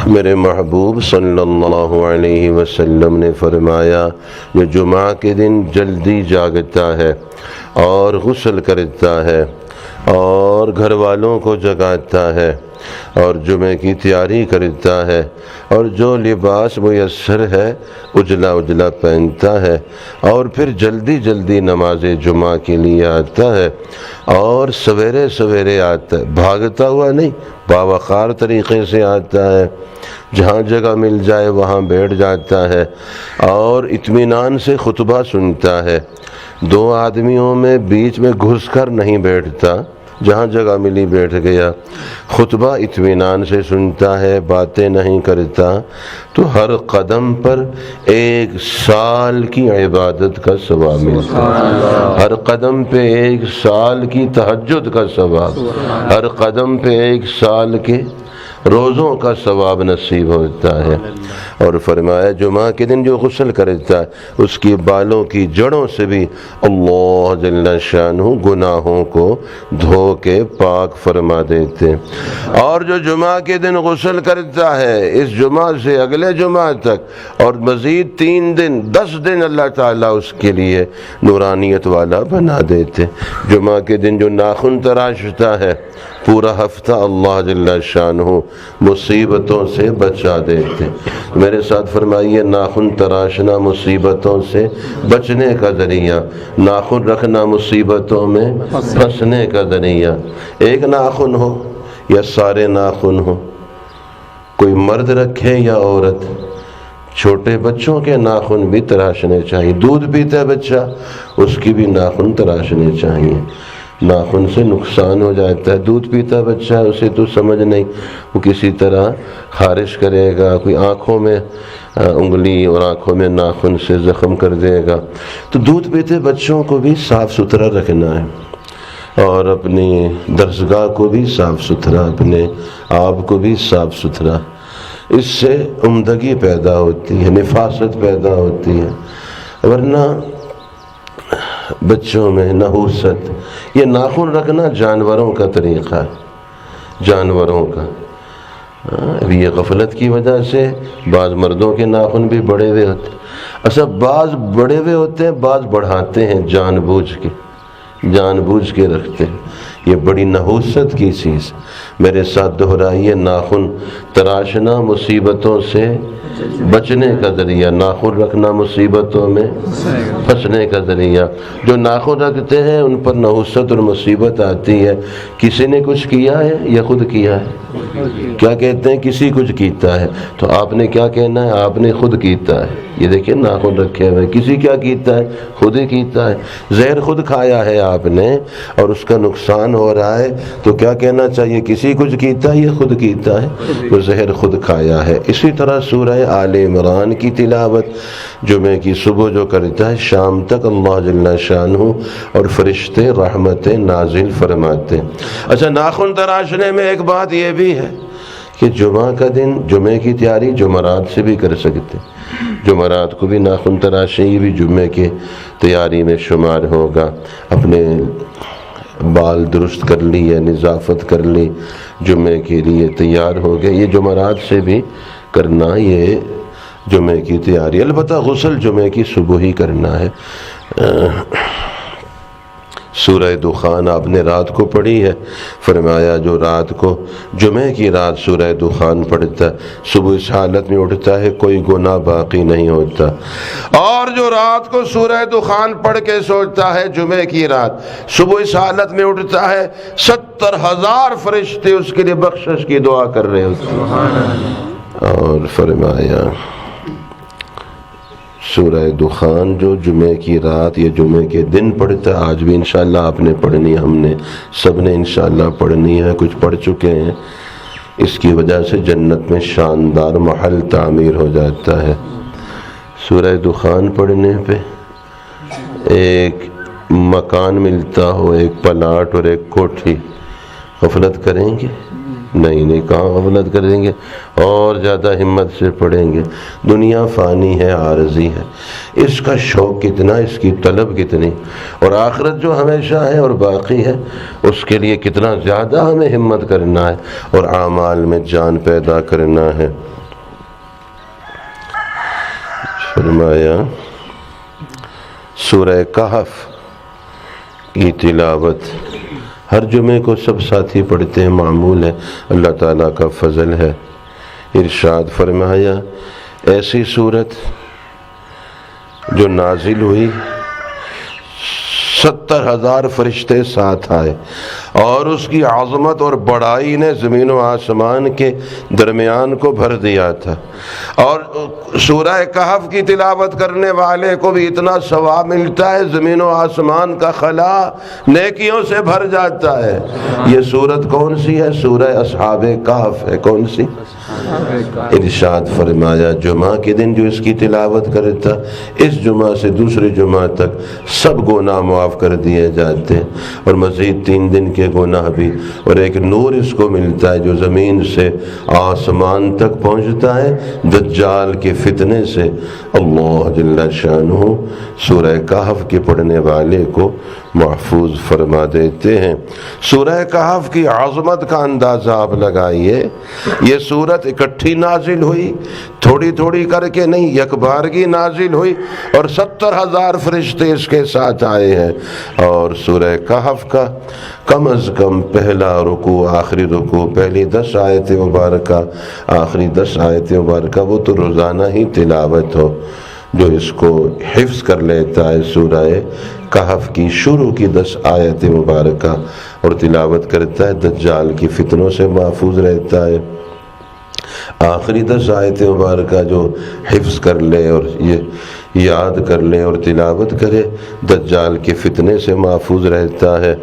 میرے محبوب صلی اللہ علیہ وسلم نے فرمایا جو جمعہ کے دن جلدی جاگتا ہے اور غسل کرتا ہے اور گھر والوں کو جگاتا ہے اور جمعے کی تیاری کرتا ہے اور جو لباس میسر ہے اجلا اجلا پہنتا ہے اور پھر جلدی جلدی نماز جمعہ کے لیے آتا ہے اور سویرے سویرے آتا ہے، بھاگتا ہوا نہیں، باوقار طریقے سے آتا ہے، جہاں جگہ مل جائے وہاں بیٹھ جاتا ہے اور اطمینان سے خطبہ سنتا ہے، دو آدمیوں میں بیچ میں گھس کر نہیں بیٹھتا، جہاں جگہ ملی بیٹھ گیا، خطبہ اطمینان سے سنتا ہے، باتیں نہیں کرتا، تو ہر قدم پر 1 سال کی عبادت کا ثواب ملتا ہے، ہر قدم پہ 1 سال کی تہجد کا ثواب، ہر قدم پہ 1 سال کے روزوں کا ثواب نصیب ہوتا ہے۔ اور فرمایا جمعہ کے دن جو غسل کرتا ہے اس کی بالوں کی جڑوں سے بھی اللہ جل شانہ گناہوں کو دھو کے پاک فرما دیتے ہیں۔ اور جو جمعہ کے دن غسل کرتا ہے اس جمعہ سے اگلے جمعہ تک اور مزید 3 دن 10 دن اللہ تعالیٰ اس کے لیے نورانیت والا بنا دیتے۔ جمعہ کے دن جو ناخن تراشتا ہے پورا ہفتہ اللہ جل شانہ مصیبتوں سے بچا دیتے۔ میرے ساتھ فرمائیے، ناخن تراشنا مصیبتوں سے بچنے کا ذریعہ، ناخن رکھنا مصیبتوں میں پھنسنے کا ذریعہ۔ ایک ناخن ہو یا سارے ناخن ہو، کوئی مرد رکھے یا عورت، چھوٹے بچوں کے ناخن بھی تراشنے چاہیے، دودھ پیتا ہے بچہ اس کی بھی ناخن تراشنے چاہیے، ناخن سے نقصان ہو جاتا ہے، دودھ پیتا بچہ اسے تو سمجھ نہیں، وہ کسی طرح خارش کرے گا، کوئی آنکھوں میں انگلی اور آنکھوں میں ناخن سے زخم کر دے گا، تو دودھ پیتے بچوں کو بھی صاف ستھرا رکھنا ہے اور اپنی درسگاہ کو بھی صاف ستھرا، اپنے آپ کو بھی صاف ستھرا، اس سے عمدگی پیدا ہوتی ہے، نفاست پیدا ہوتی ہے، ورنہ بچوں میں نحوست۔ یہ ناخن رکھنا جانوروں کا طریقہ ہے، جانوروں کا۔ ابھی یہ غفلت کی وجہ سے بعض مردوں کے ناخن بھی بڑے ہوئے ہوتے ہیں، اچھا بعض بڑے ہوئے ہوتے ہیں، بعض بڑھاتے ہیں جان بوجھ کے رکھتے ہیں، یہ بڑی نحوست کی چیز۔ میرے ساتھ دہرائیے، ناخن تراشنا مصیبتوں سے بچنے کا ذریعہ، ناخن رکھنا مصیبتوں میں پھنسنے کا ذریعہ۔ جو ناخن رکھتے ہیں ان پر نحوست اور مصیبت آتی ہے، کسی نے کچھ کیا ہے یا خود کیا ہے؟ کیا کہتے ہیں؟ کسی کچھ کیتا ہے، تو آپ نے کیا کہنا ہے؟ آپ نے خود کیتا ہے۔ یہ دیکھیں ناخن رکھے ہوئے، کسی کیا کیتا ہے؟ خود ہی کیتا ہے، زہر خود کھایا ہے آپ نے اور اس کا نقصان ہو رہا ہے، تو کیا کہنا چاہیے؟ کسی کچھ کیتا ہے یا خود کیتا ہے؟ وہ زہر خود کھایا ہے۔ اسی طرح سورہ آل عمران کی تلاوت جمعے کی صبح جو کرتا ہے شام تک اللہ جل شانہ اور فرشتے رحمتیں نازل فرماتے۔ اچھا، ناخن تراشنے میں ایک بات یہ بھی ہے کہ جمعہ کا دن، جمعے کی تیاری جمعرات سے بھی کر سکتے، جمعرات کو بھی ناخن تراشیں، یہ بھی جمعے کے تیاری میں شمار ہوگا۔ اپنے بال درست کر لی یا نظافت کر لی، جمعے کے لیے تیار ہو گئے، یہ جمعرات سے بھی کرنا، یہ جمعے کی تیاری۔ البتہ غسل جمعے کی صبح ہی کرنا ہے۔ سورہ دخان آپ نے رات کو پڑھی ہے، فرمایا جو رات کو جمعے کی رات سورہ دخان پڑھتا ہے صبح اس حالت میں اٹھتا ہے کوئی گناہ باقی نہیں ہوتا، اور جو رات کو سورہ دخان پڑھ کے سوچتا ہے جمعے کی رات صبح اس حالت میں اٹھتا ہے 70,000 فرشتے اس کے لیے بخشش کی دعا کر رہے ہوتے۔ اور فرمایا سورہ دخان جو جمعے کی رات یا جمعے کے دن پڑھتا ہے، آج بھی انشاءاللہ آپ نے پڑھنی ہے، ہم نے سب نے انشاءاللہ پڑھنی ہے، کچھ پڑھ چکے ہیں، اس کی وجہ سے جنت میں شاندار محل تعمیر ہو جاتا ہے۔ سورہ دخان پڑھنے پہ ایک مکان ملتا ہو، ایک پلاٹ اور ایک کوٹھی، غفلت کریں گے؟ نہیں، کہاں غفلت کریں گے، اور زیادہ ہمت سے پڑھیں گے۔ دنیا فانی ہے، عارضی ہے، اس کا شوق کتنا، اس کی طلب کتنی، اور آخرت جو ہمیشہ ہے اور باقی ہے اس کے لیے کتنا زیادہ ہمیں ہمت کرنا ہے اور اعمال میں جان پیدا کرنا ہے۔ فرمایا سورہ کہف کی تلاوت ہر جمعے کو سب ساتھی پڑھتے ہیں، معمول ہے، اللہ تعالیٰ کا فضل ہے۔ ارشاد فرمایا ایسی صورت جو نازل ہوئی 70,000 فرشتے ساتھ آئے اور اس کی عظمت اور بڑائی نے زمین و آسمان کے درمیان کو بھر دیا تھا، اور سورہ کہف کی تلاوت کرنے والے کو بھی اتنا ثواب ملتا ہے، زمین و آسمان کا خلا نیکیوں سے بھر جاتا ہے۔ یہ سورت کون سی ہے؟ سورہ اصحاب کہف ہے۔ کون سی؟ ارشاد فرمایا جمعہ کے دن جو اس کی تلاوت کرتا، اس جمعہ سے دوسرے جمعہ تک سب گناہ معاف کر دیے جاتے ہیں، اور مزید 3 دن کے گناہ بھی، اور ایک نور اس کو ملتا ہے جو زمین سے آسمان تک پہنچتا ہے دجال کے فتنے سے۔ اللہ جل شانہ سورہ کہف کے پڑھنے والے کو محفوظ فرما دیتے ہیں۔ سورہ کہف کی عظمت کا اندازہ آپ لگائیے، یہ سورت اکٹھی نازل ہوئی، تھوڑی تھوڑی کر کے نہیں، یک بارگی نازل ہوئی، اور 70,000 فرشتے اس کے ساتھ آئے ہیں۔ اور سورہ کہف کا کم از کم پہلا رکوع، آخری رکوع، پہلی 10 آیت مبارکہ، آخری 10 آیت مبارکہ، وہ تو روزانہ ہی تلاوت ہو۔ جو اس کو حفظ کر لیتا ہے سورہ کہف کی شروع کی 10 آیت مبارکہ اور تلاوت کرتا ہے، دجال کی فتنوں سے محفوظ رہتا ہے۔ آخری 10 آیت مبارکہ جو حفظ کر لے اور یہ یاد کر لے اور تلاوت کرے، دجال کے فتنے سے محفوظ رہتا ہے۔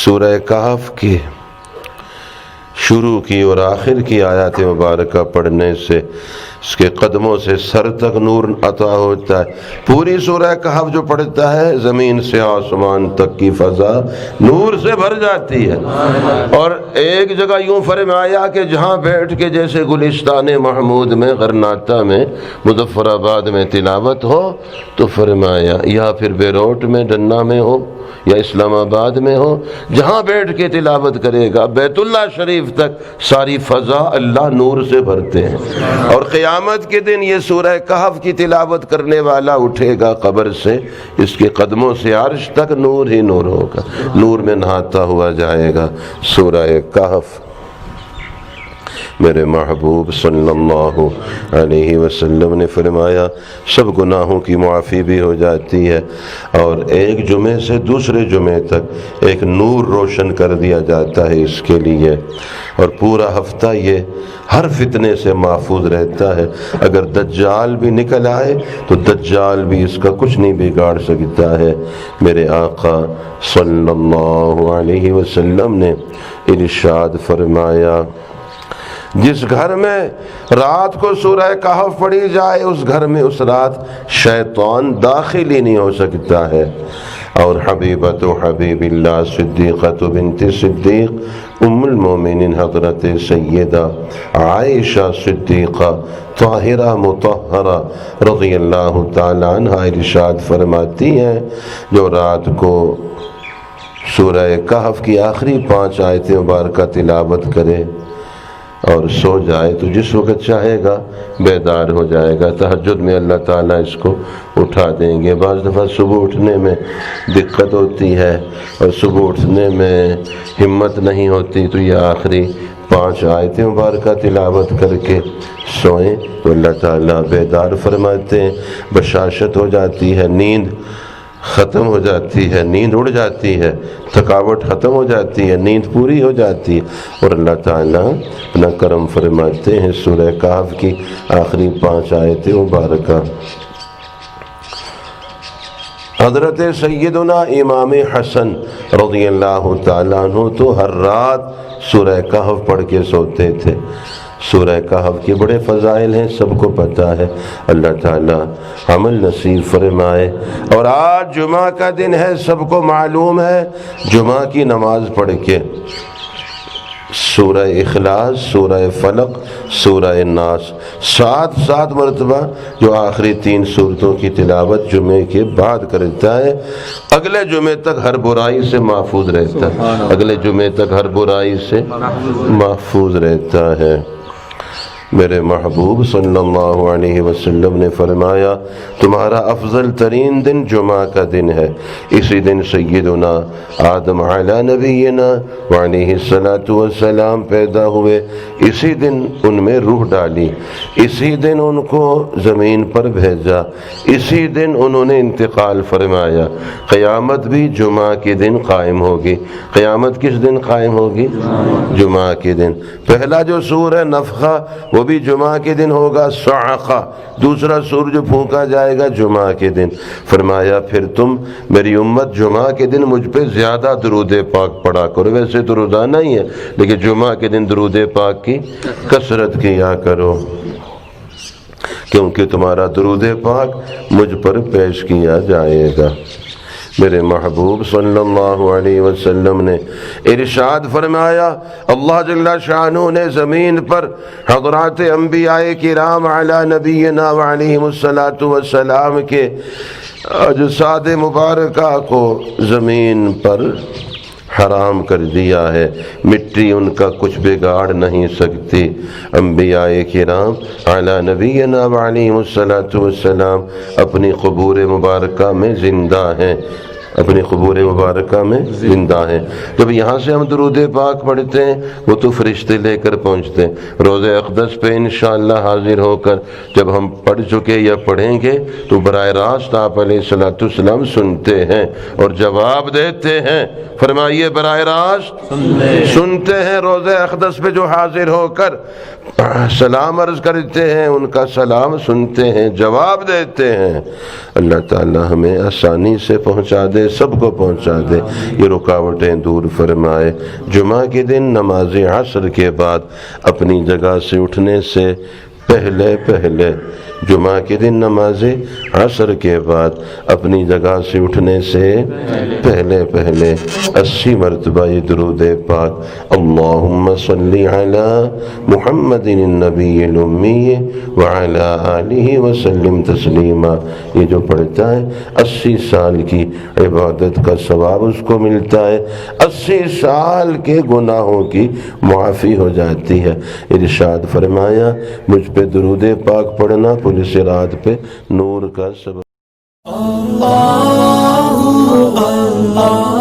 سورہ کہف کی شروع کی اور آخر کی آیات مبارکہ پڑھنے سے اس کے قدموں سے سر تک نور عطا ہوتا ہے۔ پوری سورہ کہف جو پڑھتا ہے زمین سے آسمان تک کی فضا نور سے بھر جاتی ہے۔ اور ایک جگہ یوں فرمایا کہ جہاں بیٹھ کے جیسے گلستان محمود میں، غرناطہ میں، مظفر آباد میں تلاوت ہو، تو فرمایا یا پھر بیروٹ میں، ڈنہ میں ہو یا اسلام آباد میں ہو، جہاں بیٹھ کے تلاوت کرے گا بیت اللہ شریف تک ساری فضا اللہ نور سے بھرتے ہیں۔ اور قیامت کے دن یہ سورہ کہف کی تلاوت کرنے والا اٹھے گا قبر سے، اس کے قدموں سے عرش تک نور ہی نور ہوگا، نور میں نہاتا ہوا جائے گا۔ سورہ کہف میرے محبوب صلی اللہ علیہ وسلم نے فرمایا سب گناہوں کی معافی بھی ہو جاتی ہے، اور ایک جمعے سے دوسرے جمعے تک ایک نور روشن کر دیا جاتا ہے اس کے لیے، اور پورا ہفتہ یہ ہر فتنے سے محفوظ رہتا ہے۔ اگر دجال بھی نکل آئے تو دجال بھی اس کا کچھ نہیں بگاڑ سکتا ہے۔ میرے آقا صلی اللہ علیہ وسلم نے ارشاد فرمایا جس گھر میں رات کو سورہ کہف پڑھی جائے اس گھر میں اس رات شیطان داخل ہی نہیں ہو سکتا ہے۔ اور حبیبت و حبیب اللہ صدیقت بنت صدیق ام المومنین حضرت سیدہ عائشہ صدیقہ طاہرہ مطہرہ رضی اللہ تعالی عنہ ارشاد فرماتی ہیں جو رات کو سورہ کہف کی آخری 5 آیت مبارکہ تلاوت کرے اور سو جائے تو جس وقت چاہے گا بیدار ہو جائے گا۔ تہجد میں اللہ تعالیٰ اس کو اٹھا دیں گے۔ بعض دفعہ صبح اٹھنے میں دقت ہوتی ہے اور صبح اٹھنے میں ہمت نہیں ہوتی، تو یہ آخری 5 آیت مبارکہ تلاوت کر کے سوئیں تو اللہ تعالیٰ بیدار فرماتے ہیں، بشاشت ہو جاتی ہے، نیند ختم ہو جاتی ہے، نیند اڑ جاتی ہے، تھکاوٹ ختم ہو جاتی ہے، نیند پوری ہو جاتی ہے، اور اللہ تعالیٰ اپنا کرم فرماتے ہیں۔ سورہ کہف کی آخری 5 آیت مبارکہ حضرت سیدنا امام حسن رضی اللہ تعالیٰ عنہ تو ہر رات سورہ کہف پڑھ کے سوتے تھے۔ سورہ کہف کے بڑے فضائل ہیں، سب کو پتہ ہے، اللہ تعالیٰ عمل نصیب فرمائے۔ اور آج جمعہ کا دن ہے، سب کو معلوم ہے، جمعہ کی نماز پڑھ کے سورہ اخلاص، سورہ فلق، سورہ ناس 7 مرتبہ جو آخری 3 سورتوں کی تلاوت جمعے کے بعد کرتا ہے، اگلے جمعے تک ہر برائی سے محفوظ رہتا ہے، اگلے جمعے تک ہر برائی سے محفوظ رہتا ہے۔ میرے محبوب صلی اللہ علیہ وسلم نے فرمایا تمہارا افضل ترین دن جمعہ کا دن ہے، اسی دن سیدنا آدم علی نبینا وعلیہ السلام پیدا ہوئے، اسی دن ان میں روح ڈالی، اسی دن ان کو زمین پر بھیجا، اسی دن انہوں نے انتقال فرمایا۔ قیامت بھی جمعہ کے دن قائم ہوگی۔ قیامت کس دن قائم ہوگی؟ جمعہ کے دن۔ پہلا جو سور ہے نفخہ وہ بھی جمعہ کے دن ہوگا، صعقہ، دوسرا سور جو پھونکا جائے گا جمعہ کے دن۔ فرمایا پھر تم میری امت جمعہ کے دن مجھ پہ زیادہ درود پاک پڑھا کرو، ویسے تو روزانہ ہی ہے لیکن جمعہ کے دن درود پاک کی کثرت کیا کرو، کیونکہ تمہارا درود پاک مجھ پر پیش کیا جائے گا۔ میرے محبوب صلی اللہ علیہ وسلم نے ارشاد فرمایا، اللہ جل شانہ نے زمین پر حضرات انبیاء کرام علی نبینا وعلیہم السلام کے اجساد مبارکہ کو زمین پر حرام کر دیا ہے، مٹی ان کا کچھ بگاڑ نہیں سکتی۔ انبیاء کرام علی نبینا وعلیہم السلام اپنی قبور مبارکہ میں زندہ ہیں، اپنی قبور مبارکہ میں زندہ ہیں۔ جب یہاں سے ہم درود پاک پڑھتے ہیں وہ تو فرشتے لے کر پہنچتے ہیں، روز اقدس پہ انشاءاللہ حاضر ہو کر جب ہم پڑھ چکے یا پڑھیں گے تو براہ راست آپ علیہ السلام سنتے ہیں اور جواب دیتے ہیں۔ فرمائیے براہ راست سنتے ہیں، روز اقدس پہ جو حاضر ہو کر سلام عرض کرتے ہیں ان کا سلام سنتے ہیں، جواب دیتے ہیں۔ اللہ تعالی ہمیں آسانی سے پہنچا دے، سب کو پہنچا دے، یہ رکاوٹیں دور فرمائے۔ جمعہ کے دن نماز عصر کے بعد اپنی جگہ سے اٹھنے سے پہلے جمعہ کے دن نماز عصر کے بعد اپنی جگہ سے اٹھنے سے پہلے 80 مرتبہ یہ درود پاک اللہم صلی علی محمد النبی الامی وعلی آلہ وسلم تسلیما، یہ جو پڑھتا ہے 80 سال کی عبادت کا ثواب اس کو ملتا ہے، 80 سال کے گناہوں کی معافی ہو جاتی ہے۔ ارشاد فرمایا مجھ پہ درود پاک پڑھنا پولیس رات پہ نور کا سبب۔ اللہ اللہ